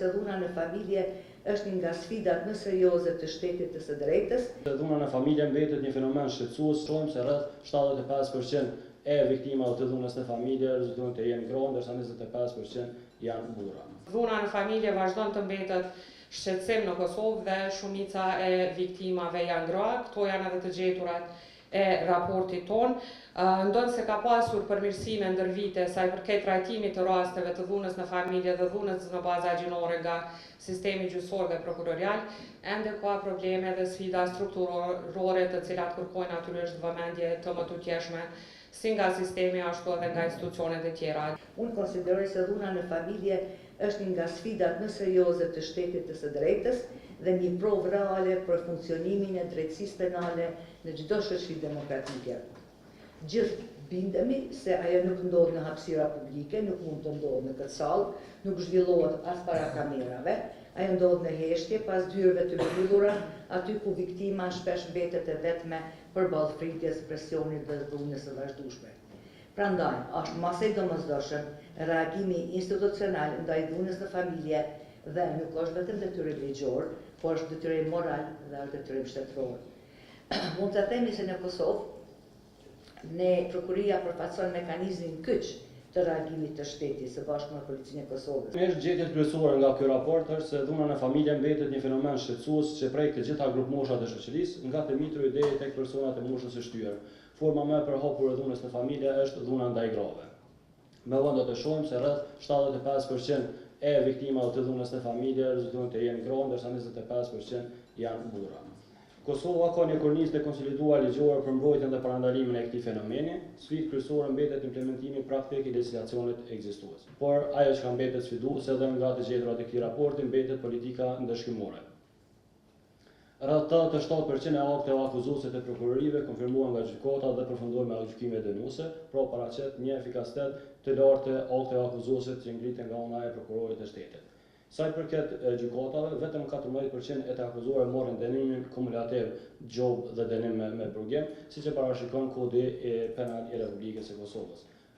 se dhuna në familje është një nga sfidat më serioze të shtetit të së drejtës. Dhuna në familje mbetet një fenomen shqetësues, shohim se rreth 75% e viktimave të dhunës në familje rezultojnë të jenë gra, ndërsa 25% janë burra. Dhuna në familje vazhdon të mbetet shqetësim në Kosovë dhe shumica e viktimave janë gra. Këto janë edhe të gjeturat e raportit ton. Ndonë se ka pasur përmirësime ndër vite sa i përket trajtimit të rasteve të dhunës në familje dhe dhunës në baza gjinore nga sistemi gjyqësor dhe prokurorial, ende ka probleme dhe sfida strukturore të cilat kërkojnë natyrisht vëmendje të mëtutjeshme si nga sistemi ashtu edhe nga institucionet e tjera. Unë konsideroj se dhuna në familje është një nga sfidat më serioze të shtetit të së drejtës dhe një provë reale për funksionimin e drejtësisë penale në çdo shoqëri demokratike. Gjithë bindemi se ajo nuk ndodh në hapësira publike, nuk mund të ndodhë në këtë sallë, nuk zhvillohet as para kamerave, ajo ndodh në heshtje pas dyrëve të mbyllura, aty ku viktima shpesh mbetet e vetme përballë frikës, presionit dhe dhunës së vazhdueshme. Prandaj, është masë e domosdoshëm reagimi institucional ndaj dhunës në familje dhe nuk është vetëm detyrë ligjore, por është detyrë moral dhe është detyrë shtetërore. Mund të themi se në Kosovë ne prokuria përfaqëson mekanizmin kyç të reagimit të shtetit së bashku me policinë e Kosovës. Gjetjet kryesore nga ky raport është se dhuna në familje mbetet një fenomen shqetësues që prek të gjitha grupmoshat e shoqërisë, nga themitru deri tek personat e moshës së shtyr. Forma më e përhapur e dhunës në familje është dhuna ndaj grave. Me vënd do të shohim se rreth 75% e viktimave të dhunës në familje rezultojnë të jenë gra, ndërsa 25% janë burra. Kosova ka një kornizë të konsoliduar ligjore për mbrojtjen dhe parandalimin e këtij fenomeni. Sfidë kryesore mbetet implementimi praktik i legjislacionit ekzistues. Por ajo që mbetet sfiduese edhe nga të gjeturat e këtij raporti mbetet politika ndëshkimore. Rreth 87% e akteve akuzuese të prokurorive konfirmuan nga gjykata dhe përfunduan me gjykime dënuese, pra paraqet një efikasitet të lartë të akteve akuzuese që ngriten nga ana e prokurorit të shtetit. Sa i përket gjykatave, vetëm 14% e të akuzuar morën dënimin kumulativ gjobë dhe dënim me burgim, siç e parashikon Kodi Penal i Republikës së Kosovës.